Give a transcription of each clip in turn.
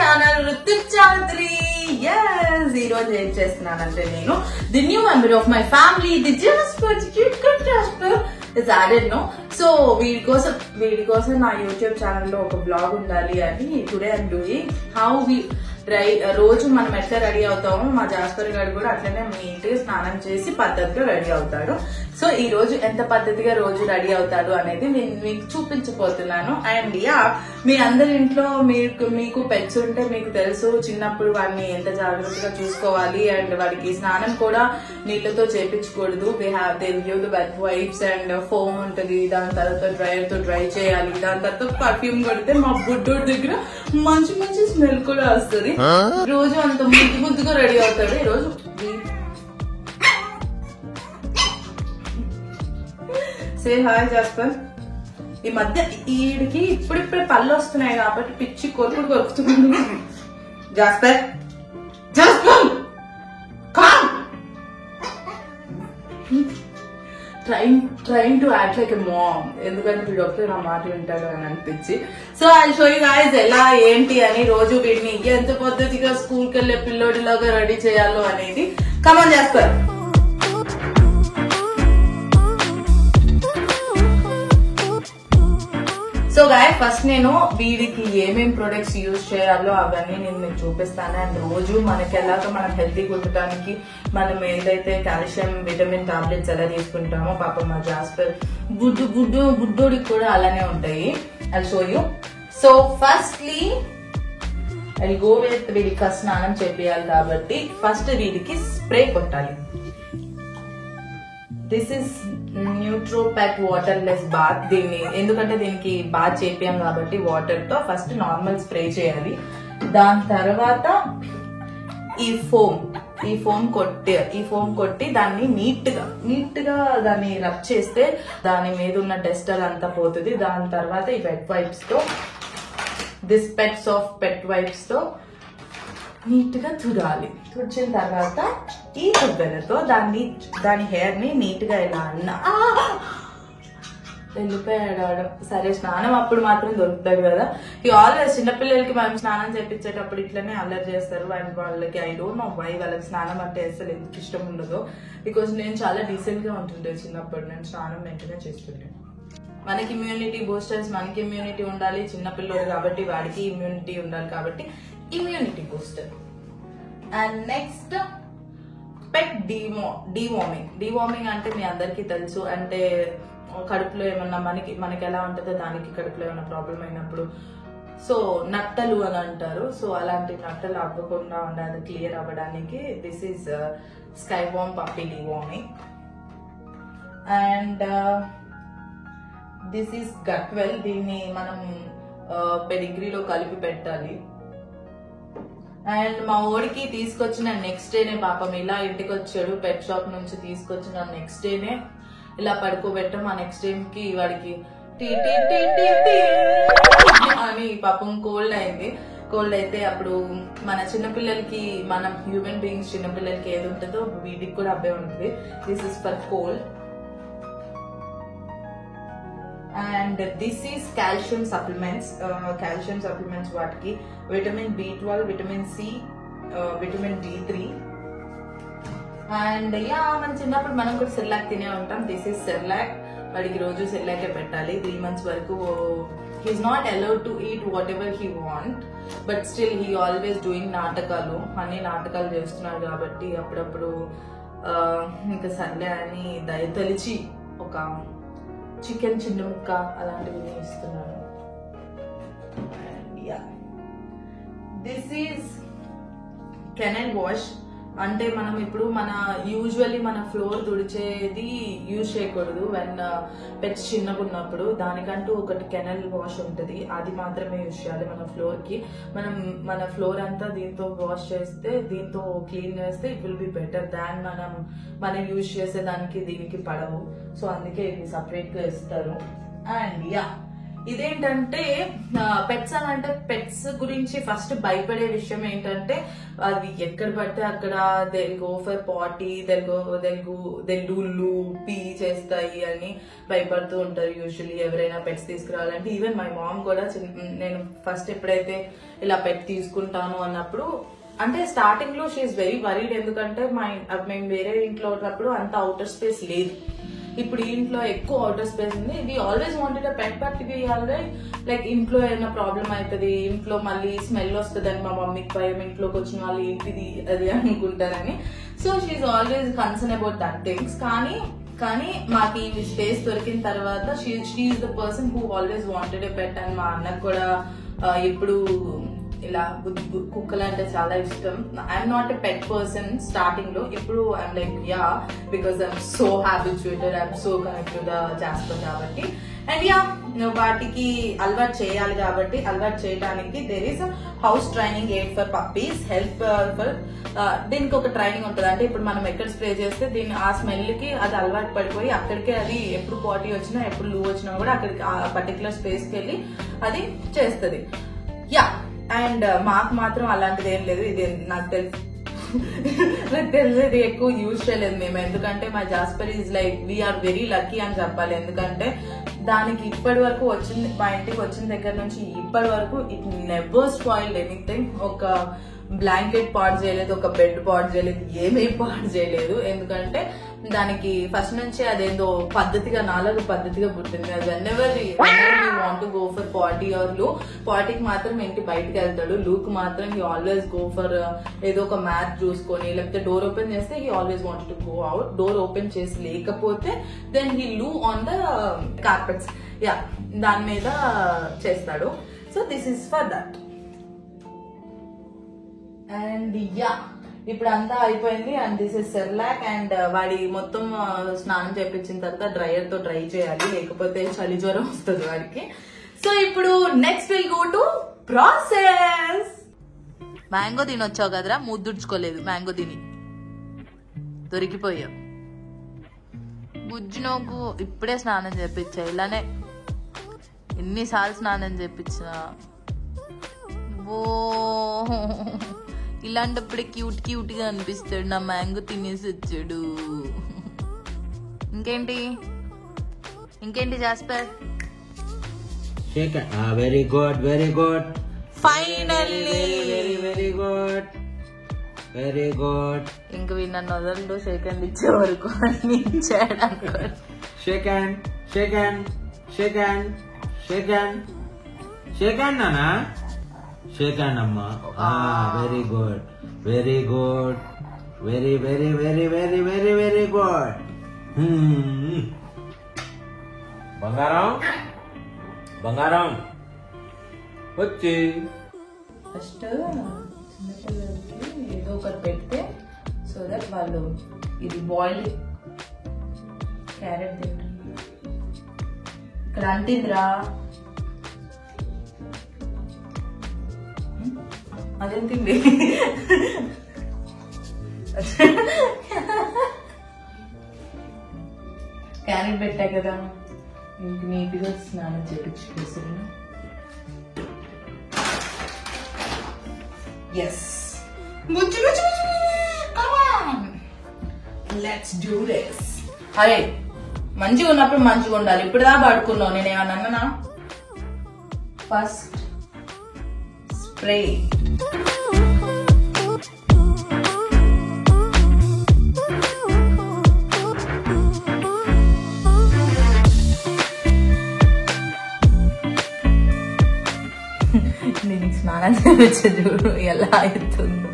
Channel Hrithik Chowdary. ఈ రోజు ఏం చేస్తున్నానంటే నేను the new member of my family, the Jasper, cute cut Jasper is added no. So వీడి కోసం నా యూట్యూబ్ ఛానల్లో ఒక బ్లాగ్ ఉండాలి అని today I'm doing how we రోజు మనం ఎట్లా రెడీ అవుతామో మా జాస్పర్ గారు కూడా అట్లనే నీట్ గా స్నానం చేసి పద్ధతిగా రెడీ అవుతాడు. సో ఈ రోజు ఎంత పద్ధతిగా రోజు రెడీ అవుతాడు అనేది నేను మీకు చూపించబోతున్నాను. అండ్ మీ అందరి ఇంట్లో మీకు పెట్స్ ఉంటే మీకు తెలుసు చిన్నప్పుడు వాడిని ఎంత జాగ్రత్తగా చూసుకోవాలి. అండ్ వాడికి స్నానం కూడా నీళ్లతో చేపించకూడదు. They give the wet wipes and foam ఉంటుంది. దాని తర్వాత డ్రైయర్ తో డ్రై చేయాలి. దాని తర్వాత పర్ఫ్యూమ్ కొడితే మా బుడ్డోడి దగ్గర మంచి మంచి స్మెల్ కూడా వస్తుంది. రోజు అంత ముద్దుగా రెడీ అవుతాడు. ఈ రోజు సే హాయ్ జాస్పర్. ఈ మధ్య ఈడికి ఇప్పుడిప్పుడే పళ్ళు వస్తున్నాయి కాబట్టి పిచ్చి కొరుకుతుంది. Jasper Jasper come trying to act like a mom. ఎందుకంటే వీడు ఒకటి నా మాట వింటాడు అని అనిపించి. So I show you guys ఎలా ఏంటి అని రోజు వీడిని ఎంత పద్ధతిగా స్కూల్కి వెళ్లే పిల్లోడిలాగా రెడీ చేయాలో అనేది. కమాన్ జాస్పర్. సో గాయస్ ఫస్ట్ నేను వీడికి ఏమేం ప్రొడక్ట్స్ యూజ్ చేయాలో అవన్నీ నేను మీకు చూపిస్తాను. అండ్ రోజు మనకి ఎలాగో మనం హెల్తీగా ఉండటానికి మనం ఏదైతే కాల్షియం విటమిన్ టాబ్లెట్స్ ఎలా తీసుకుంటామో పాపం మా జాస్పర్ బుడ్డోడికి కూడా అలానే ఉంటాయి. I show you. So firstly I go with వీడికి స్నానం చేపియాలి కాబట్టి ఫస్ట్ వీడికి స్ప్రే కొట్టాలి. This is Nutropak waterless bath. ఎందుకంటే దీనికి బాత్ చేపియాం కాబట్టి వాటర్ తో ఫస్ట్ నార్మల్ స్ప్రే చేయాలి. దాని తర్వాత ఈ ఫోమ్ కొట్టి దాన్ని నీట్ గా దాన్ని రబ్ చేస్తే దాని మీద ఉన్న డస్ట్ అంతా పోతుంది. దాని తర్వాత ఈ పెట్ వైప్స్ తో పెట్ వైప్స్ తో నీట్ గా తుడాలి. తుడిచిన తర్వాత ఈ తుబ్బెలతో దాని హెయిర్ ని నీట్ గా ఇలా వెళ్ళిపోయాడు. సరే స్నానం అప్పుడు మాత్రం దొరుకుతాడు కదా. ఈ ఆల్వేస్ చిన్నపిల్లలకి మనం స్నానం చేపించేటప్పుడు ఇట్లనే అల్లరి చేస్తారు. వాళ్ళకి ఐ డోంట్ నో వై వాళ్ళకి స్నానం అంటే అసలు ఎందుకు ఇష్టం ఉండదో. బికాస్ నేను చాలా డీసెంట్ గా ఉంటుండే చిన్నప్పుడు. నేను స్నానం వెంటనే చేస్తుండే. మనకి ఇమ్యూనిటీ బూస్టర్స్, మనకి ఇమ్యూనిటీ ఉండాలి. చిన్నపిల్లలు కాబట్టి వాడికి ఇమ్యూనిటీ ఉండాలి కాబట్టి immunity booster. And next pet deworming అంటే మీ అందరికీ తెలుసు. అంటే కడుపులో ఏమన్నా మనకి ఎలా ఉంటుందో దానికి కడుపులో ఏమన్నా ప్రాబ్లం అయినప్పుడు సో నట్టలు అని అంటారు. సో అలాంటి నట్టలు అవ్వకుండా ఉండాలి, క్లియర్ అవ్వడానికి this is Skyworm puppy deworming. And this is Gutwell. దీన్ని మనం పెడిగ్రీలో కలిపి పెట్టాలి. అండ్ మా ఓడికి తీసుకొచ్చిన నెక్స్ట్ డేనే పాపం ఇలా ఇంటికి వచ్చాడు. పెట్ షాప్ నుంచి తీసుకొచ్చిన నెక్స్ట్ డేనే ఇలా పడుకోబెట్టాం. ఆ నెక్స్ట్ టైం కి వాడికి టీ టీ టీ టీ టీ అని పాపం కోల్డ్ అయింది. కోల్డ్ అయితే అప్పుడు మన చిన్నపిల్లలకి మనం హ్యూమన్ బీయింగ్స్ చిన్నపిల్లలకి ఏది ఉంటుందో వీటికి కూడా అబ్బే ఉంటుంది. This is for cold. And this is calcium supplements. వాటికి vitamin B12, vitamin C, vitamin D3. And మన చిన్నప్పుడు మనం కూడా సెర్లాక్ తినే ఉంటాం. This is Cerelac. వాడికి రోజు సెర్లాకే పెట్టాలి. 3 months వరకు he's not allowed to eat whatever he want. But still he always doing నాటకాలు. అన్ని నాటకాలు చేస్తున్నాడు కాబట్టి అప్పుడప్పుడు ఇంకా సర్లే అని దయతలిచి ఒక చికెన్ చిన్న ముక్క అలాంటివి ఇస్తున్నాను. This is kennel wash. అంటే మనం ఇప్పుడు యూజువల్లీ మన ఫ్లోర్ తుడిచేది యూజ్ చేయకూడదు వెన్ పెట్స్ చిన్నగా ఉన్నప్పుడు. దానికంటూ ఒకటి కెనల్ వాష్ ఉంటుంది, అది మాత్రమే యూజ్ చేయాలి మన ఫ్లోర్ కి. మన ఫ్లోర్ అంతా దీంతో వాష్ చేస్తే, దీంతో క్లీన్ చేస్తే it will be better than మనం యూజ్ చేసే దానికి దీనికి పడవు. సో అందుకే ఇది సపరేట్ గా ఇస్తారు. అండ్ ఇదేంటంటే పెట్స్ అని అంటే పెట్స్ గురించి ఫస్ట్ భయపడే విషయం ఏంటంటే అది ఎక్కడ పడితే అక్కడ they'll go for potty they'll do pee చేస్తాయి అని భయపడుతూ ఉంటారు యూజువల్లీ ఎవరైనా పెట్స్ తీసుకురావాలంటే. ఈవెన్ మై మామ్ కూడా నేను ఫస్ట్ ఎప్పుడైతే ఇలా పెట్ తీసుకుంటాను అన్నప్పుడు అంటే స్టార్టింగ్ లో షీఈస్ వెరీ వరీడ్, ఎందుకంటే మేము వేరే ఇంట్లో ఉన్నప్పుడు అంత అవుటర్ స్పేస్ లేదు. ఇప్పుడు ఈ ఇంట్లో ఎక్కువ అవుటర్ స్పేస్ ఉంది. We always wanted a pet, but we always like ఇంట్లో ఏమైనా ప్రాబ్లం అవుతుంది, ఇంట్లో మళ్ళీ స్మెల్ వస్తుంది అని మా మమ్మీకి భయం, ఇంట్లోకి వచ్చిన వాళ్ళు ఏంటిది అది అనుకుంటారని. So she's always concern about that things. కానీ మాకు ఈ స్పేస్ దొరికిన తర్వాత she's the person who always wanted a pet. అండ్ మా అన్నకు కూడా ఎప్పుడు ఇలా కుక్కలు అంటే చాలా ఇష్టం. I'm not a pet person starting లో, ఇప్పుడు I'm like yeah because I'm so habituated, I'm so connect to the Jasper కాబట్టి. అండ్ యా వాటికి అలవాటు చేయాలి కాబట్టి అలవాటు చేయడానికి there is house training aid for puppies, help for దీనికి ఒక ట్రైనింగ్ ఉంటుంది. అంటే ఇప్పుడు మనం ఎక్కడ స్ప్రే చేస్తే దీన్ని ఆ స్మెల్ కి అది అలవాటు పడిపోయి అక్కడికే అది ఎప్పుడు పాటీ వచ్చినా ఎప్పుడు లూ వచ్చినా కూడా అక్కడికి ఆ పర్టికులర్ స్పేస్ కి వెళ్ళి అది చేస్తుంది. యా అండ్ మాకు మాత్రం అలాంటిది ఏం లేదు. ఇది నాకు తెలుసు ఇది ఎక్కువ యూజ్ చేయలేదు మేము, ఎందుకంటే మా Jasper is like we are very lucky అని చెప్పాలి. ఎందుకంటే దానికి ఇప్పటి వరకు వచ్చింది, మా ఇంటికి వచ్చిన దగ్గర నుంచి ఇప్పటి వరకు ఇట్ నెవర్ స్పాయిల్డ్ ఎనీథింగ్. ఒక బ్లాంకెట్ పాడు చేయలేదు, ఒక బెడ్ పాడు చేయలేదు, ఏమీ పాడు చేయలేదు. ఎందుకంటే దానికి ఫస్ట్ నుంచి అదేందో పద్ధతిగా నాలుగు పద్ధతిగా పుట్టింది. అది whenever want to go for party or loo, పార్టీకి మాత్రం ఇంటి బయటకు వెళ్తాడు, లూక్ మాత్రం హీ ఆల్వేస్ గో ఫర్ ఏదో ఒక మ్యాచ్ చూసుకొని, లేకపోతే డోర్ ఓపెన్ చేస్తే he always want to go out. Door open చేసి లేకపోతే then he loo on the carpets, yeah దాని మీద చేస్తాడు. So this is for that. And yeah ఇప్పుడు అంతా అయిపోయింది. And this is Cerelac. And వాడి మొత్తం స్నానం చేపించిన తర్వాత డ్రైయర్ తో డ్రై చేయాలి, లేకపోతే చలి జ్వరం వస్తుంది వాడికి. సో ఇప్పుడు next will go to process. Mango తినొచ్చావు కదరా, ముద్దుడ్చుకోలేదు. మ్యాంగో తిని దొరికిపోయావు. బుజ్జునోకు ఇప్పుడే స్నానం చేపించా, ఇలానే ఎన్నిసార్లు స్నానం చేపించినా. ఓ ఇలాంటప్పుడే క్యూట్ క్యూట్ గా అనిపిస్తాడు. నా మ్యాంగో తినేసి వచ్చాడు. ఇంకేంటి Jasper? Very good, very good, finally very good, very good. ఇంక నన్ను వదలడు, సెకండ్ ఇచ్చే వరకు అన్ని ఇచ్చాడు. Second second second second second నానా, సెకండ్ అమ్మా. Very good, very good, very very very very very very good. బంగారం బంగారం వచ్చి ఫస్ట్ చిన్నపిల్లలకి ఏదో ఒకటి పెడితే సో దట్ వాళ్ళు ఇది బాయిల్డ్ క్యారెట్ తింటారు. ఇక్కడ అంటిందిరా, అదేం తిండి. క్యారెట్ పెట్టా కదా, ఇంక నీట్గా స్నానం చేయించుకేసాను. Yes, let's do this. అరే మంచిగా ఉన్నప్పుడు మంచిగా ఉండాలి. ఇప్పుడు దా పడుకున్నావు, నేనేమన్నా అన్నానా? First spray. నేను స్నానం చేయించు చూడు ఎలా అవుతుందో.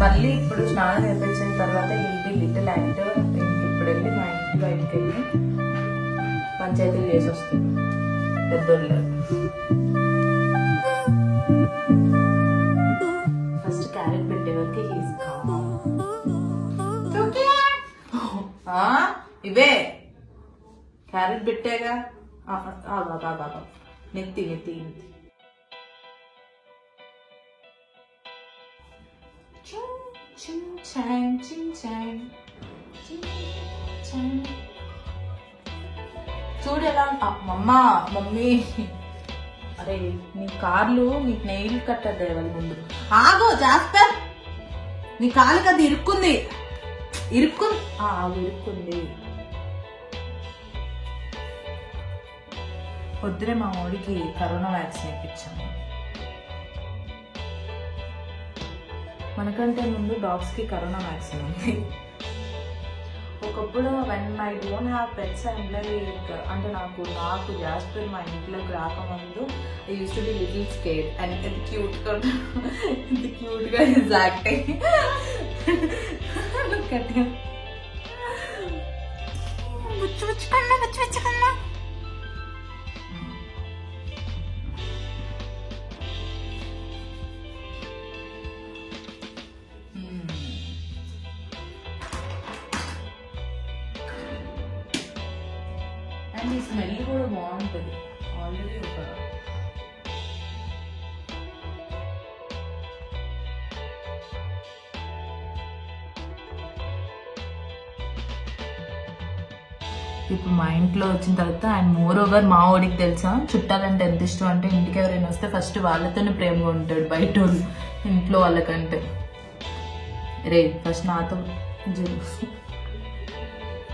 మళ్ళీ ఇప్పుడు స్నానం చేయించిన తర్వాత ఇంటి లిటిల్ యాక్టివ్. ఇప్పుడు వెళ్ళి మా ఇంటి బయటికి వెళ్ళి పంచాయతీలు చేసి వస్తుంది పెద్దోళ్ళు. ఫస్ట్ క్యారెట్ పెట్టే వరకు ఇవే క్యారెట్ పెట్టాగా. నెత్తి నెత్తి నెత్తి చింగ్ చాంగ్ చింగ్ చాంగ్ చింగ్ చాంగ్. చూడు ఎలా మమ్మీ అరే నీ కార్లు నీకు నెయిల్ కట్టద్దు వాళ్ళ ముందు. ఆగో జాస్పర్, నీ కాలుకి అది ఇరుక్కుంది. వద్దురే, మా వాడికి కరోనా వ్యాక్సిన్ ఇప్పించాను. మనకంటే ముందు డాగ్స్ కి కరోనా వ్యాక్సిన్ ఉంది. ఒకప్పుడు when I don't have pets అంటే నాకు జాస్పర్ మా ఇంట్లోకి రాకముందు I use to be little scared and ఎంత క్యూట్గా ఈజ్ యాక్టింగ్. అండ్ ఈ స్మెల్ కూడా బాగుంటుంది. ఆల్రెడీ ఒక ఇప్పుడు మా ఇంట్లో వచ్చిన తర్వాత అండ్ మోర్ ఓవర్ మా వాడికి తెలుసా చుట్టాలంటే ఎంత ఇష్టం అంటే ఇంటికి ఎవరైనా వస్తే ఫస్ట్ వాళ్ళతోనే ప్రేమగా ఉంటాడు బయట వాళ్ళు ఇంట్లో వాళ్ళకంటే. రే ఫస్ట్ నాతో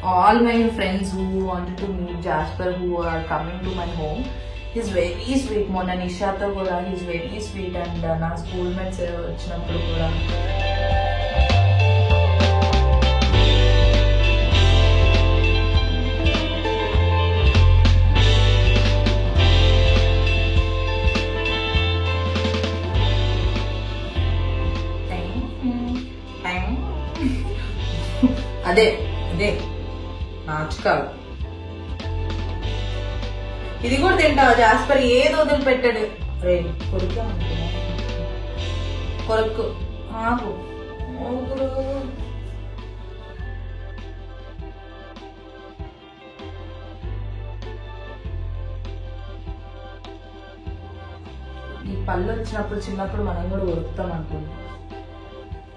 all my friends who wanted to meet Jasper who are coming to my home, he's very sweet. Mona Nisha to kuda he's very sweet and na school mates vachinappudu kuda అదే నాచుకాలు. ఇది కూడా తింటావా Jasper? ఏది వదిలిపెట్టాడు. రే కొడుకు కొరకు ఆగు. ఈ పళ్ళు వచ్చినప్పుడు చిన్నప్పుడు మనం కూడా కొరుకుతాం అనుకుంటా.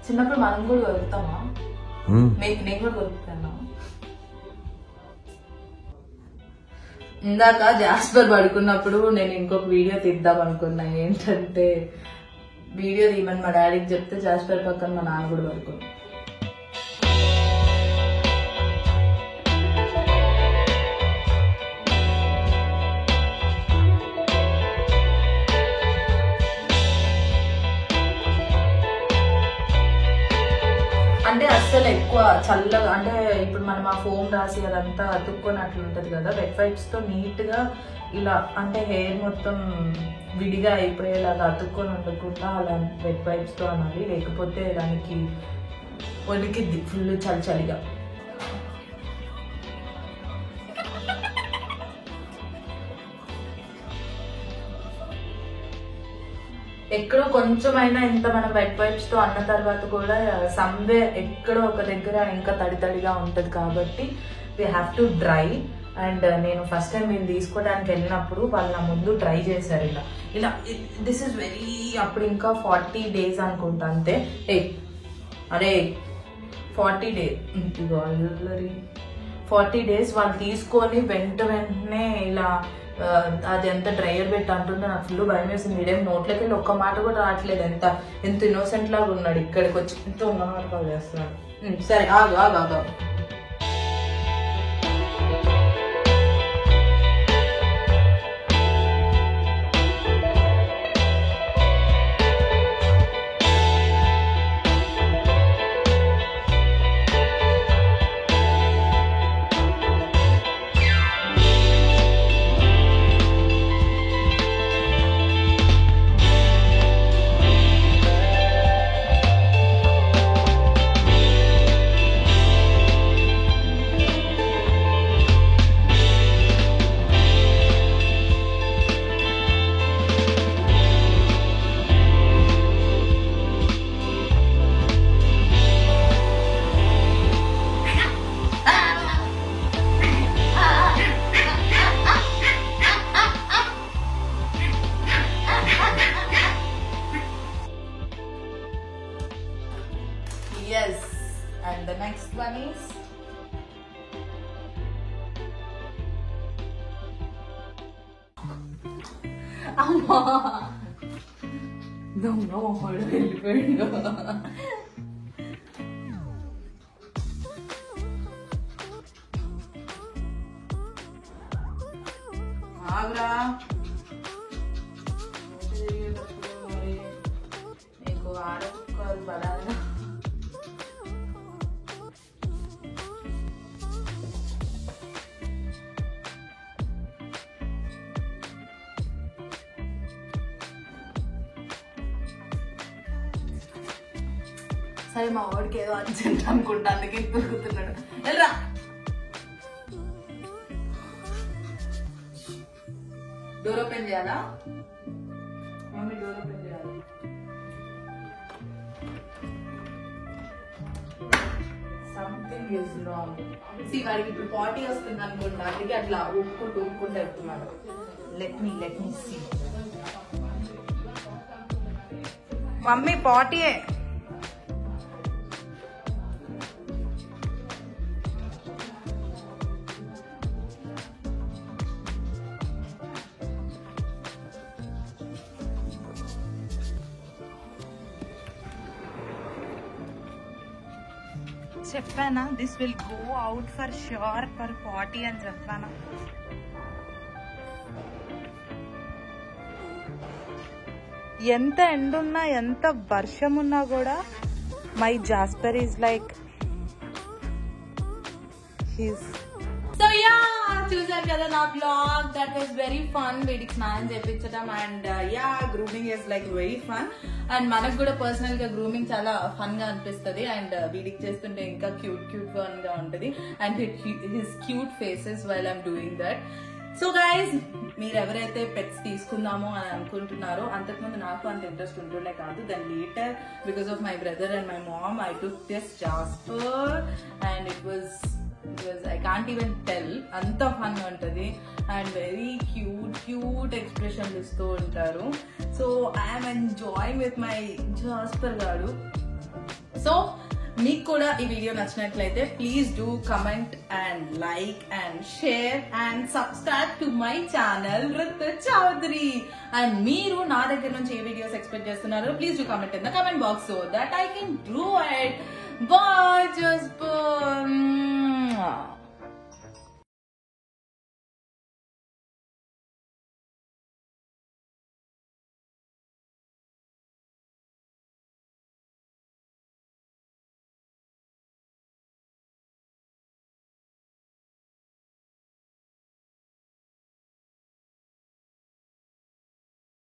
చిన్నప్పుడు మనం కూడా కొరుకుతామా? నేను కూడా కొరుకుతాను. ఇందాక జాస్పర్ పడుకున్నప్పుడు నేను ఇంకొక వీడియో తీద్దాం అనుకున్నా. ఏంటంటే వీడియో తీయమని మా డాడీకి చెప్తే జాస్పర్ పక్కన మా నాన్న కూడా పడుకున్నా. అంటే అస్సలు ఎక్కువ చల్లగా అంటే ఇప్పుడు మనం ఆ ఫోమ్ రాసి అదంతా అతుక్కొని ఉంటది కదా, వెట్ వైప్స్ తో నీట్ గా ఇలా అంటే హెయిర్ మొత్తం విడిగా అయిపోయేలాగా అతుక్కొని ఉండకుండా అలా వెట్ వైప్స్ తో అనాలి, లేకపోతే దానికి ఒడికిద్ది ఫుల్ చలిగా. ఎక్కడో కొంచెమైనా ఇంత మనం వెట్ వైప్స్ తో అన్న తర్వాత కూడా సమ్వే ఎక్కడో ఒక దగ్గర ఇంకా తడిగా ఉంటది కాబట్టి we have to dry. And నేను ఫస్ట్ టైం వీళ్ళు తీసుకోవడానికి వెళ్ళినప్పుడు వాళ్ళు నా ముందు ట్రై చేశారు ఇలా దిస్ ఇస్ వెరీ అప్పుడు ఇంకా 40 days అనుకుంటా అంతే. అరే 40 days 40 days వాళ్ళు తీసుకొని వెంటనే ఇలా అది ఎంత డ్రైయర్ పెట్టి అంటుంటే నాకు ఫుల్ భయం వేసింది. ఇదేం నోట్లోకి వెళ్ళి ఒక్క మాట కూడా రావట్లేదు. ఎంత ఇన్నోసెంట్ లాగా ఉన్నాడు. ఇక్కడికి వచ్చి ఎంతో ఉన్నమాట చేస్తున్నాడు. సరే ఆగు. And the next one is Amma. No, వెళ్ళిపోయిండు. ఆగ్రా మరి నీకు ఆడొక్కరు బలాగా సరే మా వాడికి ఏదో అర్జెంట్ అనుకుంటా అందుకే తిరుగుతున్నాడు. వెళ్ళరా డోర్ ఓపెన్ చేయాలా మమ్మీ? డోర్ ఓపెన్ చేయాలి. Something is wrong. వాడికి ఇప్పుడు పార్టీ వస్తుంది అనుకుంటా అందుకే అట్లా ఊపుకుంటూ వెళ్తున్నాడు. Let me see. మమ్మీ పార్టీయే. చెప్పానా this will go out for sure for party అని చెప్పానా? ఎంత ఎండున్నా ఎంత వర్షం ఉన్నా కూడా my Jasper is like he's. So yeah చూసారు కదా నా blog. That was very fun. వీడికి స్నానం చేయించడం and yeah grooming is like very fun. And మనకు కూడా పర్సనల్ గా గ్రూమింగ్ చాలా ఫన్ గా అనిపిస్తుంది. అండ్ వీడికి చేస్తుంటే ఇంకా క్యూట్ ఫన్ గా ఉంటది. And his cute faces while I'm doing that. So guys మీరు ఎవరైతే పెట్స్ తీసుకుందామో అని అనుకుంటున్నారో, అంతకుముందు నాకు అంత ఇంట్రెస్ట్ ఉంటుండే కాదు. Then later because of my brother and my mom I took this Jasper and it was I can't even tell. అంత ఫన్ ఉంటది అండ్ వెరీ క్యూట్ ఎక్స్ప్రెషన్ ఇస్తూ ఉంటారు. So I'm enjoying with my Jasper గాడు. So మీకు కూడా ఈ video నచ్చినట్లయితే please do comment and like and share and subscribe to my channel Ritu Chaudhary. And మీరు నా దగ్గర నుంచి ఏ వీడియోస్ ఎక్స్పెక్ట్ చేస్తున్నారు please do comment in the comment box so that I can do it. Bye, Jasper.